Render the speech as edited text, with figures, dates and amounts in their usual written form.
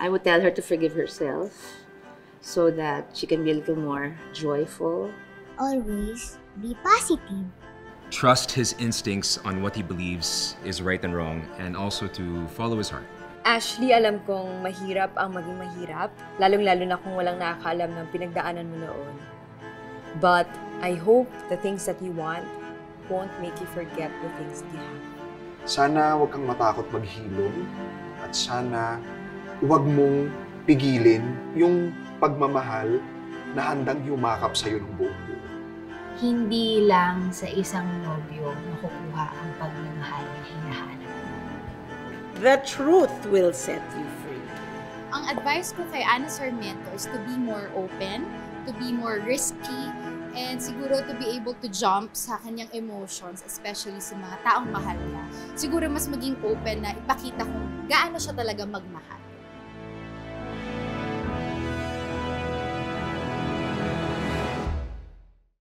I would tell her to forgive herself so that she can be a little more joyful. Always be positive. Trust his instincts on what he believes is right and wrong, and also to follow his heart. Ashley, alam kong mahirap ang maging mahirap, lalong-lalo na kung walang nakakaalam ng pinagdaanan mo noon. But I hope the things that you want won't make you forget the things that you have. Sana huwag kang matakot maghilom at sana huwag mong pigilin yung pagmamahal na handang yumakap sa'yo ng buong buo. Hindi lang sa isang nobyo makukuha ang pagmamahal na hinahanap. The truth will set you free. Ang advice ko kay Ana Sarmiento is to be more open, to be more risky, and siguro to be able to jump sa kanyang emotions, especially sa mga taong mahal niya. Siguro mas maging open na ipakita kung gaano siya talaga magmahal.